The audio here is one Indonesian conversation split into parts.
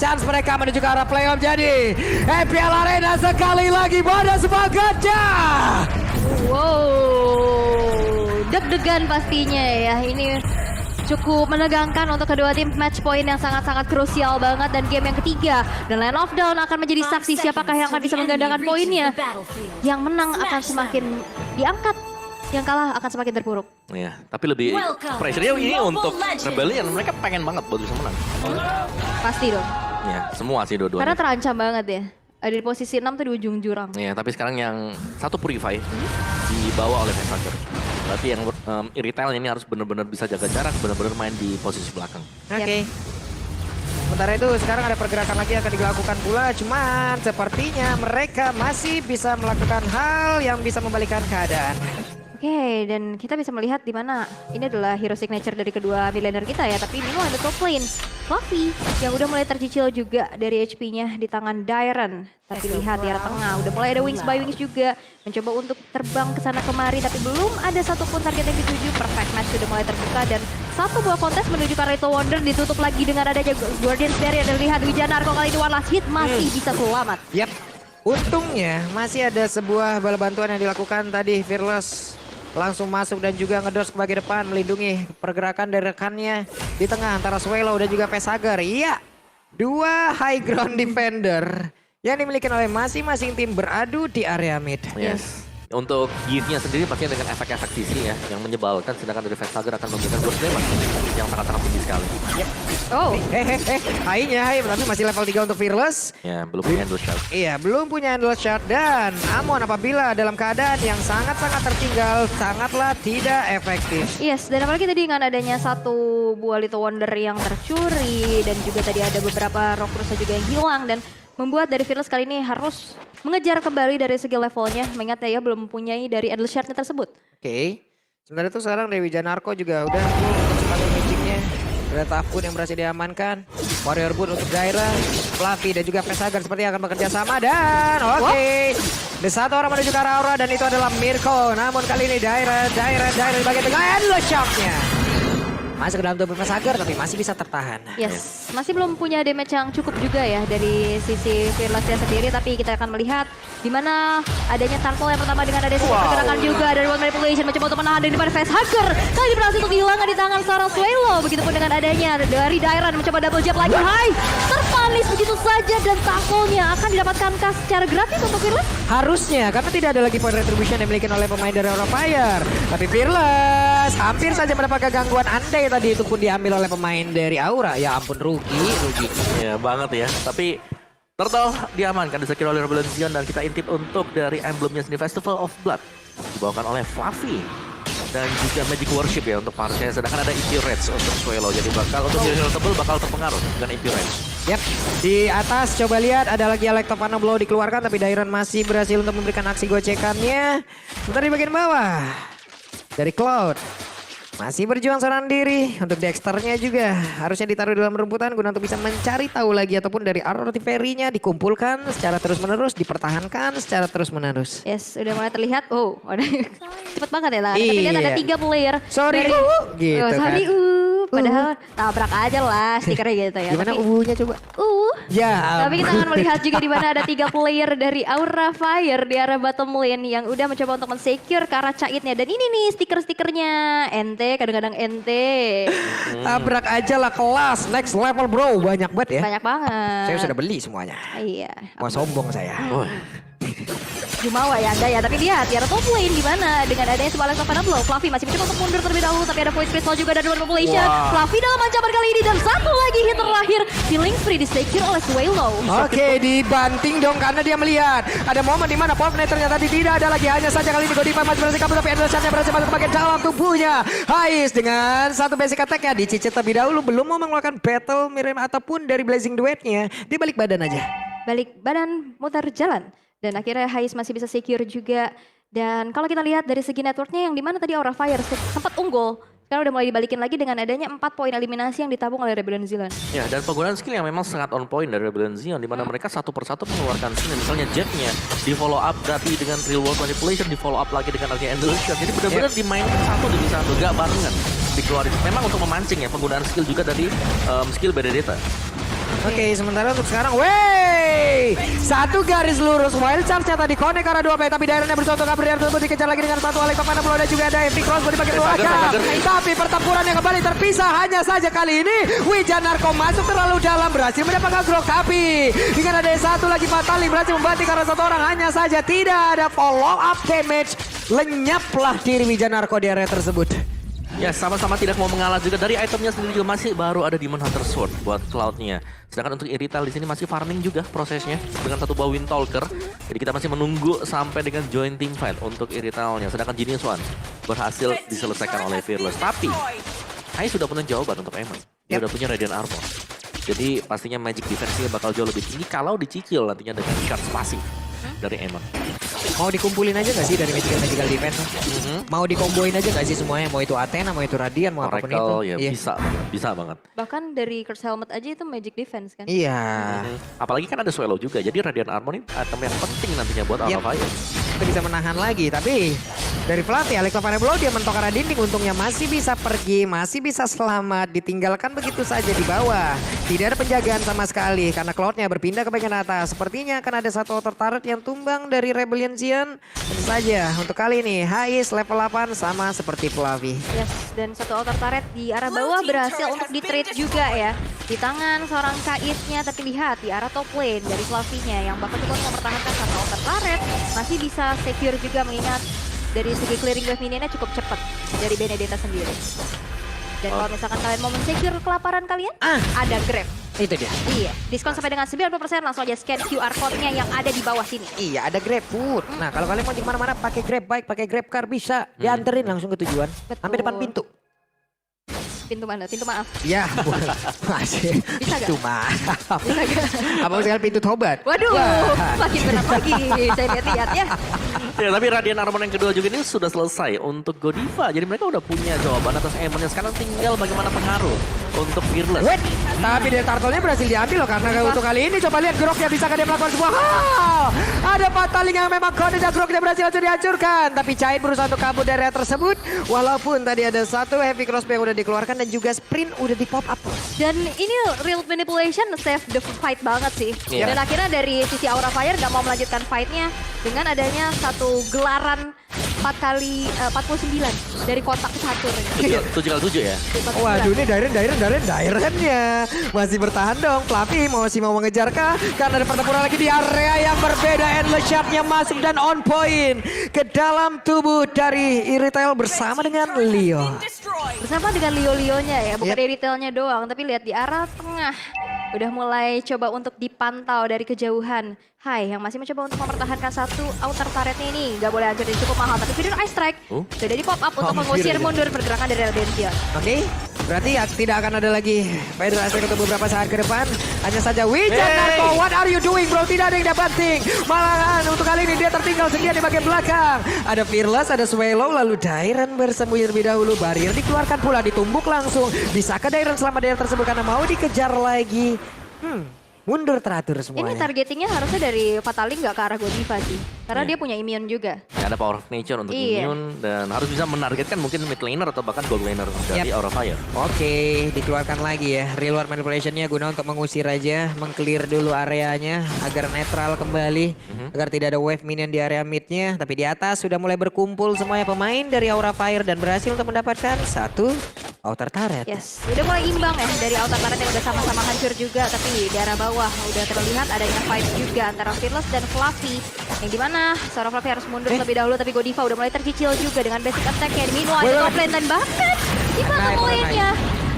chance mereka menuju ke arah playoff jadi MPL Arena sekali lagi pada semangatnya. Wow, deg-degan pastinya ya. Ini cukup menegangkan untuk kedua tim, match point yang sangat-sangat krusial banget dan game yang ketiga. Dan Land of Dawn akan menjadi saksi siapakah yang akan bisa menggandakan poinnya. Yang menang akan semakin diangkat, yang kalah akan semakin terpuruk. Ya, tapi lebih pressure-nya ini untuk Rebellion, mereka pengen banget buat bisa menang. Pasti dong. Ya, semua sih dua-duanya. Karena terancam banget ya. Ada di posisi 6 tuh di ujung jurang. Ya, tapi sekarang yang satu Purify dibawa oleh Pentaker. Berarti yang Irritail ini harus benar-benar bisa jaga jarak, benar-benar main di posisi belakang. Oke. Sementara itu sekarang ada pergerakan lagi yang akan dilakukan pula. Cuman sepertinya mereka masih bisa melakukan hal yang bisa membalikkan keadaan. Oke, dan kita bisa melihat di mana ini adalah hero signature dari kedua millennial kita ya. Tapi ini ada top lane, Fluffy, yang udah mulai tercicil juga dari HP-nya di tangan Dairon. Tapi lihat di arah tengah, udah mulai ada Wings by Wings juga. Mencoba untuk terbang ke sana kemari, tapi belum ada satupun target yang dituju. Perfect match sudah mulai terbuka dan satu buah kontes menuju ke Little Wonder ditutup lagi dengan adanya Guardian Barrier. Dan lihat Wijanarko kali ini one last hit masih bisa selamat. Yap, untungnya masih ada sebuah bala bantuan yang dilakukan tadi. Fearless langsung masuk dan juga ngedors ke bagian depan melindungi pergerakan dari rekannya di tengah antara Swallow dan juga Pesager. Iya, dua high ground defender yang dimiliki oleh masing-masing tim beradu di area mid. Yes. Untuk Gift-nya sendiri pastinya dengan efek-efek sisi ya, yang menyebalkan, sedangkan dari Vestager akan memberikan burst damage yang sangat-sangat tinggi sekali. Oh, High-nya tapi masih level 3 untuk Fearless. Ya, belum punya endless shot. Iya, belum punya endless shot dan Amon apabila dalam keadaan yang sangat-sangat tertinggal, sangatlah tidak efektif. yes, dan apalagi tadi dengan adanya satu buah Little Wonder yang tercuri dan juga tadi ada beberapa Rock Cruiser juga yang hilang dan membuat dari Fearless kali ini harus mengejar kembali dari segi levelnya, mengingat ya belum mempunyai dari endless shard-nya tersebut. Oke. Sementara itu sekarang Dewi Janarko juga udah full untuk sebagai magicnya. Ada Tafun yang berhasil diamankan. Warrior Boot untuk Daira, Fluffy dan juga Pesager seperti akan bekerja sama dan oke. Ada satu orang menuju ke arah Aura dan itu adalah Mirko. Namun kali ini Daira di bagian tengah endless shock-nya. Masuk ke dalam tubuh Pesager tapi masih bisa tertahan. Yes, masih belum punya damage yang cukup juga ya dari sisi Fearless-nya sendiri, tapi kita akan melihat di mana adanya Turtle yang pertama dengan adanya sebuah pergerakan juga dari World Manipulation mencoba untuk menahan dari depan Facehugger. Kali ini berhasil untuk dihilangkan di tangan seorang Swallow. Begitupun dengan adanya dari Dairon mencoba double jab lagi. Hai, terpanis begitu saja dan tackle-nya akan didapatkankah secara gratis untuk Fearless? Harusnya, karena tidak ada lagi point retribution yang dimiliki oleh pemain dari Aura Fire. Tapi Fearless hampir saja mendapatkan gangguan andai tadi itu pun diambil oleh pemain dari Aura. Ya ampun, rugi. Ya banget ya, tapi Turtle diamankan, disecure oleh Rebellion dan kita intip untuk dari emblemnya sendiri Festival of Blood. Dibawakan oleh Fluffy dan juga Magic Worship ya untuk partsnya, sedangkan ada EP Rage untuk Swallow. Jadi bakal untuk Table bakal terpengaruh dengan EP Rage. Yap, di atas coba lihat ada lagi Electofano Blow dikeluarkan tapi Dairon masih berhasil untuk memberikan aksi gocekannya. Sebentar di bagian bawah dari Cloud. Masih berjuang seorang diri untuk Dexternya juga harusnya ditaruh dalam rumputan guna untuk bisa mencari tahu lagi ataupun dari artifactory-nya dikumpulkan secara terus-menerus, dipertahankan secara terus-menerus. Yes, udah mulai terlihat. Oh, udah cepet banget ya tangannya. Tapi lihat ada 3 player. Sorry, dari, gitu oh, sorry, kan. Padahal tabrak aja lah stikernya gitu ya. Gimana tapi, ubuhnya coba? Ya. Tapi kita akan melihat juga di mana ada 3 player dari Aura Fire di arah bottom lane yang udah mencoba untuk men-secure ke arah caitnya. Dan ini nih stiker-stikernya. Ente, kadang-kadang ente. Tabrak aja lah kelas, next level bro. Banyak banget ya. Banyak banget. Saya sudah beli semuanya. Iya. Mau sombong saya. Jumawa ya Anda ya, tapi lihat di arah top lane di mana dengan adanya sebuah Electofano Blow. Fluffy masih mencoba untuk mundur terlebih dahulu, tapi ada Void Crystal juga dari World Population. Fluffy dalam ancaman kali ini dan satu lagi hit terakhir. Feeling free di-secure oleh Swallow. Oke, dibanting dong karena dia melihat ada momen di mana Pop ternyata tidak ada lagi. Hanya saja kali ini Godiva masih berhasil kabur tapi Endless Shot-nya berhasil masuk ke bagian dalam tubuhnya. Hais dengan satu basic attack-nya dicicit terlebih dahulu, belum mau mengeluarkan battle mirror ataupun dari Blazing Duet-nya. Dia balik badan aja. Balik badan, muter jalan. Dan akhirnya Hais masih bisa secure juga. Dan kalau kita lihat dari segi networknya yang dimana tadi Aura Fire sempat unggul. Sekarang udah mulai dibalikin lagi dengan adanya 4 poin eliminasi yang ditabung oleh Rebellion Zealand. Ya, dan penggunaan skill yang memang sangat on point dari Rebellion Zealand, di mana mereka satu persatu mengeluarkan skill, misalnya Jetnya di follow up berarti dengan Real World Manipulation, di follow up lagi dengan adanya Endless Shot. Jadi benar-benar dimainkan satu demi satu, gak barengan dikeluarin. Memang untuk memancing ya, penggunaan skill juga dari skill Benedetta. Oke, sementara untuk sekarang, wey, satu garis lurus wild charge-nya tadi connect karena 2 play, tapi daerahnya berusaha untuk kabur dari tersebut dikejar lagi dengan satu Alex Pavana dan juga ada Epic Cross di bagian belakang. Tapi pertempuran yang kembali terpisah hanya saja kali ini Wijanarko masuk terlalu dalam berhasil mendapatkan grok, tapi dengan ada satu lagi Fatali berhasil membanting karena satu orang hanya saja tidak ada follow up damage. Lenyaplah diri Wijanarko di area tersebut. Ya sama-sama tidak mau mengalah juga dari itemnya sendiri juga masih baru ada Demon Hunter Sword buat Cloud-nya. Sedangkan untuk Irithel di sini masih farming juga prosesnya dengan satu buah Wind Talker. Jadi kita masih menunggu sampai dengan join team fight untuk Irithel-nya. Sedangkan Genius One berhasil diselesaikan oleh Fearless. Tapi Hai sudah punya jawaban untuk Emon. Dia udah punya Radiant Armor. Jadi pastinya Magic Defense-nya bakal jauh lebih tinggi kalau dicicil nantinya dengan charge passing dari Emon. Mau dikumpulin aja gak sih dari Magical Defense? Mau dikomboin aja gak sih semuanya? Mau itu Athena, mau itu Radiant, mau apapun itu. Oracle ya Iya. bisa banget. Bahkan dari Curse Helmet aja itu Magic Defense kan? Iya. Apalagi kan ada Swallow juga, jadi Radiant Armor ini item yang penting nantinya buat Yep. Aura Fire. Itu bisa menahan lagi, tapi dari pelatih Alex Pavana Blow dia mentok arah dinding, untungnya masih bisa pergi, masih bisa selamat, ditinggalkan begitu saja di bawah. Tidak ada penjagaan sama sekali karena Cloud-nya berpindah ke bagian atas. Sepertinya akan ada satu outer turret yang tumbang dari Rebellion Sion. Tentu saja untuk kali ini Hais level 8 sama seperti Fluffy. Yes, dan satu outer turret di arah bawah berhasil untuk di-trade juga ya. Di tangan seorang Kais-nya, tapi lihat di arah top lane dari Fluffy-nya yang bahkan cuma mempertahankan satu outer turret. Masih bisa secure juga mengingat dari segi clearing wave minionnya cukup cepat dari Benedetta sendiri. Dan kalau misalkan kalian mau men-secure kelaparan kalian, ada Grab. Itu dia. Iya, diskon sampai dengan 90%, langsung aja scan QR code-nya yang ada di bawah sini. Iya, ada Grab Food. Nah, kalau kalian mau di mana-mana pakai Grab Bike, pakai Grab Car bisa dianterin langsung ke tujuan. Betul. Sampai depan pintu. Pintu mana? Pintu maaf. Ya, masih. Bisa Pintu gak? maaf. Bisa gak? Apa sekali pintu tobat? Waduh, Wah. makin berat lagi. Saya lihat-lihat ya. Ya, tapi Radiant Armor yang kedua juga ini sudah selesai untuk Godiva. Jadi mereka udah punya jawaban atas Emonnya. Sekarang tinggal bagaimana pengaruh untuk Fearless. Wait, tapi dari turtle-nya berhasil diambil loh karena untuk kali ini coba lihat Groknya bisa dia melakukan sebuah hal. Ada Pataling yang memang kode dan Groknya berhasil langsung dihancurkan. Tapi Cain berusaha untuk kabur dari area tersebut. Walaupun tadi ada satu heavy crossbow yang udah dikeluarkan dan juga sprint udah di pop up. Dan ini real manipulation save the fight banget sih. Iya. Dan akhirnya dari sisi Aura Fire gak mau melanjutkan fightnya dengan adanya satu gelaran 49 dari kotak catur. 7x7 ya. Waduh, ini Dairen-nya masih bertahan dong. Fluffy masih mau mengejar kah? Karena ada pertempuran lagi di area yang berbeda. Endless Shard-nya masuk dan on point ke dalam tubuh dari Irithel bersama dengan Leo. Bersama dengan Leo-Leo-nya ya, bukan Yep. dari retailnya doang. Tapi lihat di arah tengah. Udah mulai coba untuk dipantau dari kejauhan. Hai, yang masih mencoba untuk mempertahankan satu outer turretnya ini. Gak boleh hancur, cukup mahal. Tapi Feeder Ice Strike sudah di pop up untuk mengusir mundur pergerakan dari Rebellion. Oke, berarti ya tidak akan ada lagi Federasi untuk beberapa saat ke depan. Hanya saja Wijanarko, what are you doing bro? Tidak ada yang dapeting. Malahan untuk kali ini dia tertinggal sendirian di bagian belakang. Ada Fearless, ada Swallow, lalu Dairen bersembunyi terlebih dahulu. Barrier dikeluarkan pula, ditumbuk langsung. Bisa ke Dairen selama Dairen tersebut karena mau dikejar lagi. Mundur teratur Ini semuanya. targetingnya harusnya dari Fataling nggak ke arah Godiva sih. Karena dia punya immune juga. Ya, ada Power of Nature untuk Iya. immune dan harus bisa menargetkan mungkin mid laner atau bahkan gold laner dari Aura Fire. Oke, dikeluarkan lagi ya reward manipulationnya guna untuk mengusir aja, mengclear dulu areanya agar netral kembali, agar tidak ada wave minion di area midnya. Tapi di atas sudah mulai berkumpul semuanya pemain dari Aura Fire dan berhasil untuk mendapatkan satu outer turret. Yes, udah mulai imbang ya dari outer turret yang udah sama-sama hancur juga. Tapi di arah bawah udah terlihat adanya fight juga antara Fearless dan Fluffy. Yang dimana seorang Fluffy harus mundur terlebih dahulu. Tapi Godiva udah mulai tercicil juga dengan basic attack-nya. Meanwhile ada top lane dan bahkan di mata lane-nya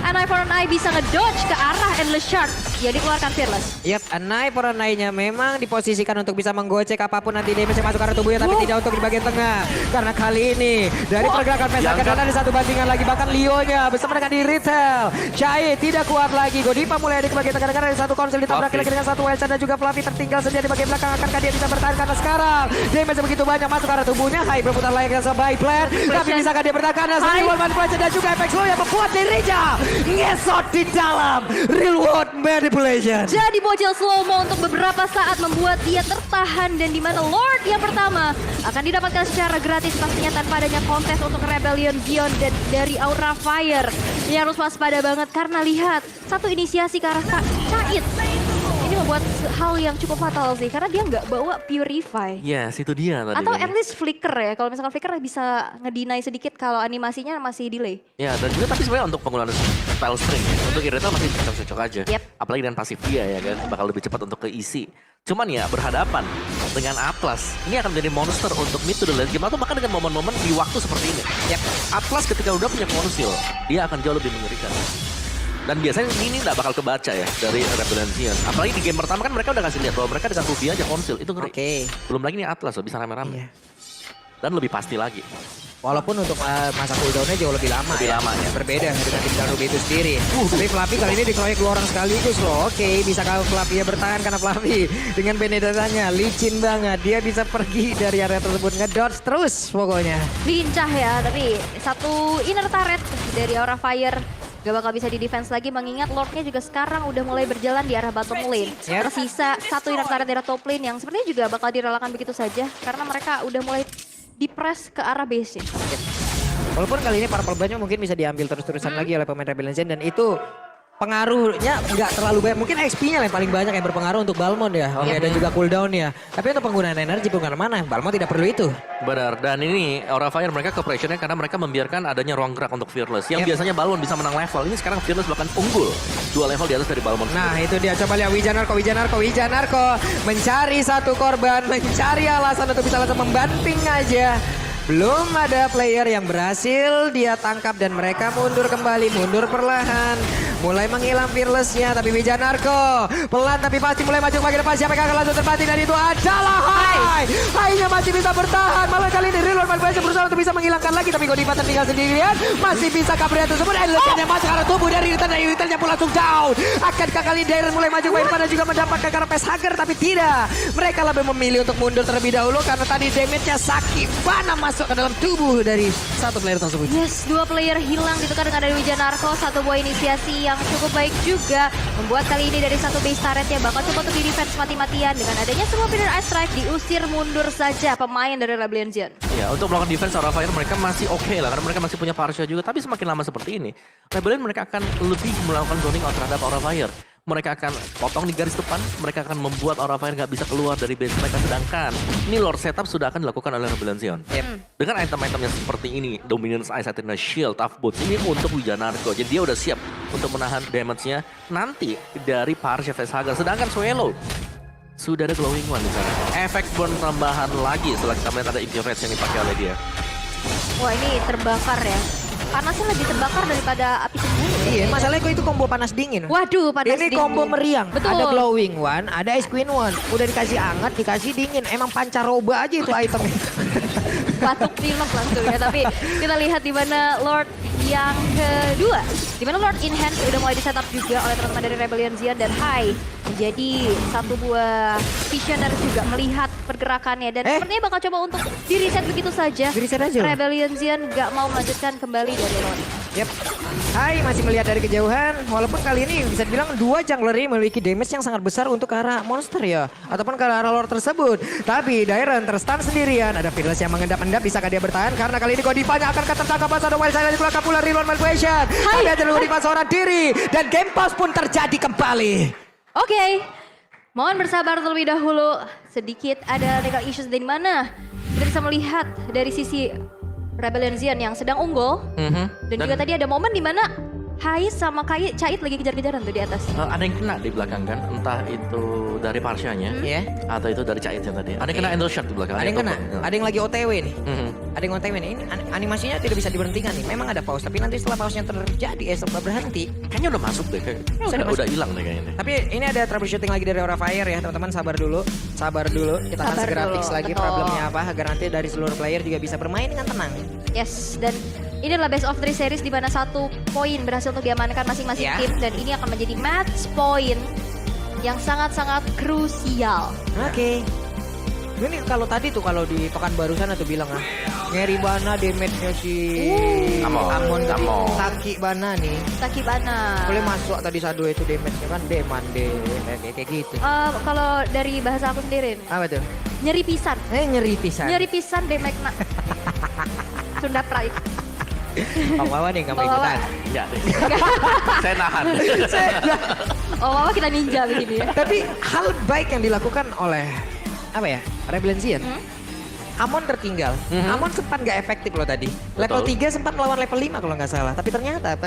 An Eye for an Eye bisa ngedodge ke arah Endless Shard yang dikeluarkan Fearless. Yap, An Eye for an Eye-nya memang diposisikan untuk bisa menggocek apapun nanti damage yang masuk ke arah tubuhnya, tapi tidak untuk di bagian tengah. Karena kali ini dari pergerakan Pesaka dan ada satu bandingan lagi, bahkan Leo-nya bersama dengan di Irithel. Chai tidak kuat lagi, Godiva mulai ada di bagian tengah karena ada satu konsel ditabrak lagi dengan satu Wilson dan juga Fluffy tertinggal sendiri di bagian belakang. Akankah dia bisa bertahan karena sekarang damage begitu banyak masuk ke arah tubuhnya. Hai berputar layaknya sebaik plan, tapi bisakah dia bertahan karena sendiri World Manipulation dan juga efek slow yang membuat dirinya ngesot di dalam real world manipulation. manipulation. Jadi bocil slow-mo untuk beberapa saat membuat dia tertahan dan di mana Lord yang pertama akan didapatkan secara gratis pastinya tanpa adanya kontes untuk Rebellion Zion dan dari Aura Fire. Ini harus waspada banget karena lihat satu inisiasi ke arah Cait. Ini membuat hal yang cukup fatal sih karena dia nggak bawa Purify. Yes, itu dia tadi. Atau kan. at least flicker ya. Kalau misalkan flicker bisa ngedinai sedikit kalau animasinya masih delay. Ya, dan juga tapi sebenarnya untuk penggunaan spell string ya, untuk Irithel masih cocok-cocok aja. Yep. Apalagi dengan pasif dia ya kan, bakal lebih cepat untuk keisi. Cuman ya berhadapan dengan Atlas, ini akan menjadi monster untuk mid to the late game atau bahkan dengan momen-momen di waktu seperti ini. Yep. Atlas ketika udah punya konsil, dia akan jauh lebih mengerikan. Dan biasanya ini nggak bakal kebaca ya dari Rebellion Zion. Apalagi di game pertama kan mereka udah kasih lihat bahwa mereka dengan Ruby aja konsil, itu ngeri. Oke. Belum lagi nih Atlas loh, bisa rame-rame. Iya. Dan lebih pasti lagi. Walaupun untuk masa cooldownnya jauh lebih lama. Lebih lama ya. Berbeda dengan tim Ruby itu sendiri. Tapi Fluffy kali ini dikeroyok 2 orang sekaligus loh. Oke, bisa kalau Fluffy ya bertahan karena Fluffy dengan Benedetanya licin banget. Dia bisa pergi dari area tersebut, ngedodge terus pokoknya. Lincah ya, tapi satu inner turret dari Aura Fire gak bakal bisa di-defense lagi mengingat Lordnya juga sekarang udah mulai berjalan di arah bottom lane. Yep. Tersisa satu inner turret dari top lane yang sepertinya juga bakal direlakan begitu saja karena mereka udah mulai di-press ke arah base-nya. Walaupun kali ini Purple Blade mungkin bisa diambil terus-terusan lagi oleh pemain Rebellion Zion dan itu pengaruhnya nggak terlalu banyak. Mungkin XP-nya yang paling banyak yang berpengaruh untuk Balmond ya. Oke, dan juga cooldown-nya. Tapi untuk penggunaan energi bukan mana, Balmond tidak perlu itu. Benar, dan ini Aura Fire mereka ke pressure-nya karena mereka membiarkan adanya ruang gerak untuk Fearless. Yang Yep. biasanya Balmond bisa menang level, ini sekarang Fearless bahkan unggul 2 level di atas dari Balmond. Nah itu dia, coba lihat Wijanarko mencari satu korban, mencari alasan untuk bisa langsung membanting aja. Belum ada player yang berhasil dia tangkap dan mereka mundur kembali, mundur perlahan. Mulai menghilang fearless-nya, tapi Wijanarko pelan tapi pasti mulai maju ke depan. Siapa yang akan langsung terpati dan itu adalah Hai. Hai-nya masih bisa bertahan. Malah kali ini Real World Malphite berusaha untuk bisa menghilangkan lagi, tapi Godiva tertinggal sendirian. Masih bisa Cabria tersebut. Endless-nya masuk ke arah tubuh dari Irithel-nya pun langsung down. Akankah kali Dairon mulai maju ke depan dan juga mendapatkan karena Facehugger, tapi tidak. Mereka lebih memilih untuk mundur terlebih dahulu karena tadi damage-nya sakit. Mana masuk ke dalam tubuh dari satu player tersebut. Yes, 2 player hilang ditukar dengan dari Wijanarko. Satu buah inisiasi yang cukup baik juga. Membuat kali ini dari satu base turretnya bakal coba untuk di-defense mati-matian. Dengan adanya semua Feeder Ice Strike diusir mundur saja pemain dari Rebellion Zion. Ya, untuk melakukan defense Aura Fire mereka masih oke lah karena mereka masih punya Parsha juga. Tapi semakin lama seperti ini, Rebellion mereka akan lebih melakukan zoning out terhadap Aura Fire. Mereka akan potong di garis depan, mereka akan membuat Aura Fire nggak bisa keluar dari base mereka. Sedangkan ini Lord setup sudah akan dilakukan oleh Rebellion Zion. Dengan item-itemnya seperti ini, Dominance Ice, Athena Shield, Tough Boots, ini untuk Wijanarko. Jadi dia udah siap untuk menahan damage-nya nanti dari Parsha Facehugger. Sedangkan Suelo sudah ada Glowing One di sana. Efek burn tambahan lagi setelah kita melihat ada infrared yang dipakai oleh dia. Wah, ini terbakar ya. Panasnya lebih terbakar daripada api cemburu. Iya, masalahnya kok itu combo panas dingin. Waduh, panas Ini dingin. combo meriang. Betul. Ada glowing one, ada ice queen one. Udah dikasih hangat, dikasih dingin. Emang pancaroba aja itu itemnya. Batuk pilek langsung ya. Tapi kita lihat di mana Lord yang kedua. Di mana Lord in hand udah mulai di-setup juga oleh teman-teman dari Rebellion Zion dan Hai menjadi satu buah visioner juga melihat pergerakannya dan sepertinya bakal coba untuk di-reset begitu saja. Di-reset aja. Rebellion Zion gak mau melanjutkan kembali dari Lord. Yep. Hai masih melihat dari kejauhan. Walaupun kali ini bisa dibilang 2 jungler ini memiliki damage yang sangat besar untuk ke arah monster ya. Ataupun ke arah Lord tersebut. Tapi Dairon terstun sendirian. Ada Fearless yang mengendap-endap. Bisakah dia bertahan? Karena kali ini Godivanya akan tertangkap pas ada Wild Silence dikeluarkan pula Real One Malphite. Tapi ada Godiva seorang diri. Dan game pause pun terjadi kembali. Oke, mohon bersabar terlebih dahulu. Sedikit ada legal issues dari mana kita bisa melihat dari sisi Rebellion Zion yang sedang unggul. Dan juga tadi ada momen di mana Hai sama Cait lagi kejar-kejaran tuh di atas. Ada yang kena di belakang kan, entah itu dari Parsha-nya atau itu dari Caitnya tadi. Ada yang kena Endless Shot di belakang. Ada yang kena, ada yang lagi OTW nih. Mhm. Ada yang OTW nih. Ini animasinya tidak bisa diberhentikan nih. Memang ada pause, tapi nanti setelah pause-nya terjadi, setelah berhenti. Kayaknya udah masuk deh, udah hilang deh kayaknya. Tapi ini ada troubleshooting lagi dari Aura Fire ya teman-teman, sabar dulu. Kita akan Sabar segera dulu, fix lagi betul. problemnya apa agar nanti dari seluruh player juga bisa bermain dengan tenang. Yes, dan ini adalah best of 3 series di mana 1 poin berhasil untuk diamankan masing-masing Ya. tim dan ini akan menjadi match point yang sangat-sangat krusial. Oke. Ini kalau tadi tuh kalau di Pekanbaru sana tuh bilang ngeri bana damage-nya si Amon tadi. Amon. Taki bana nih. Takibana. Boleh masuk tadi Sado itu damage-nya kan demande kayak gitu. Kalau dari bahasa aku sendiri, Apa tuh? nyeri pisan. Nyeri pisan. Nyeri pisan damage nak. Sunda Pride. Om Wawa nih nggak mau Om Wawa. ikutan. Enggak deh. Saya nahan. Oh, mama kita ninja begini ya. Tapi hal baik yang dilakukan oleh apa ya? Rebellion. Amon tertinggal. Amon sempat nggak efektif loh tadi. Level Betul. 3 sempat melawan level 5 kalau nggak salah. Tapi ternyata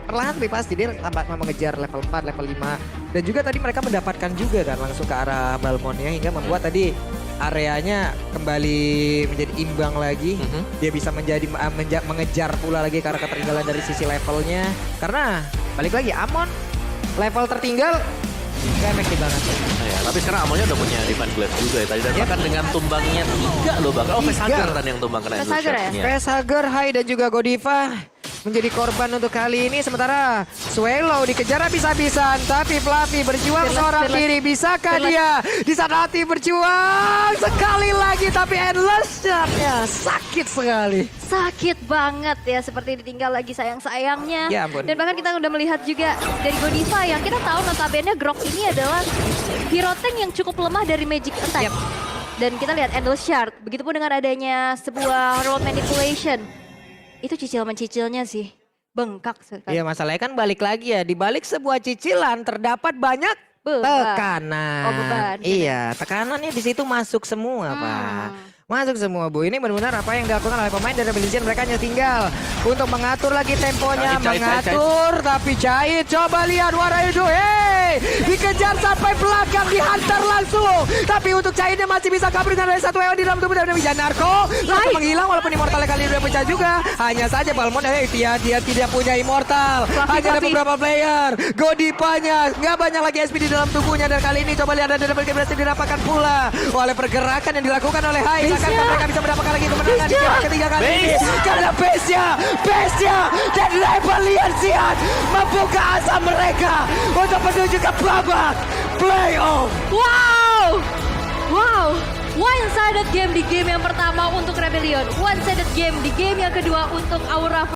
perlahan tapi pasti dia tampak mengejar level 4, level 5. Dan juga tadi mereka mendapatkan juga kan langsung ke arah Balmonnya hingga membuat tadi areanya kembali menjadi imbang lagi. Dia bisa mengejar pula lagi karena ketertinggalan dari sisi levelnya. Karena balik lagi Amon level tertinggal gak efektif banget. Ya, tapi sekarang Amonnya udah punya Divine Glaive juga ya tadi. Dan bahkan dengan tumbangnya 3 loh bahkan. Oh, Vesager tadi yang tumbang kena Endless Vesager ya? Shot-nya. Vesager, Hai dan juga Godiva menjadi korban untuk kali ini. Sementara Swallow dikejar habis-habisan. Tapi Fluffy berjuang seorang diri. Bisakah dia di saat hati berjuang sekali lagi. Tapi Endless Shot-nya sakit sekali. Sakit banget ya, seperti ditinggal lagi sayang-sayangnya. Ya ampun. Dan bahkan kita udah melihat juga dari Godiva yang kita tahu notabene Grok ini adalah hero tank yang cukup lemah dari magic attack. Yep. Dan kita lihat Endless Shard, begitupun dengan adanya sebuah roll manipulation. Itu cicil-mencicilnya sih, bengkak sekali. Iya masalahnya kan balik lagi ya. Di balik sebuah cicilan terdapat banyak Beban. tekanan. Oh, beban. Iya, tekanannya di situ masuk semua, Pak. Masuk semua, Bu. Ini benar-benar apa yang dilakukan oleh pemain dari Rebellion. Mereka hanya tinggal untuk mengatur lagi temponya, Cahit. mengatur. Tapi Cahit, coba lihat what are you doing? Hey! Dikejar sampai belakang, dihantar langsung. Tapi untuk Cahitnya masih bisa kabur dengan ada satu Eon di dalam tubuh dari Janarko. Langsung menghilang walaupun Immortalnya kali ini udah pecah juga. Hanya saja Balmond, dia tidak punya Immortal. Hanya ada beberapa player. Godipanya, nggak banyak lagi SP di dalam tubuhnya. Dan kali ini coba lihat ada double kill berhasil didapatkan pula oleh pergerakan yang dilakukan oleh Hai. Akankah mereka bisa mendapatkan lagi kemenangan di game ketiga kali ini? Karena base-nya dan Rebellion siap membuka asa mereka untuk menuju ke babak playoff. Wow! Wow! One-sided game di game yang pertama untuk Rebellion. One-sided game di game yang kedua untuk Aura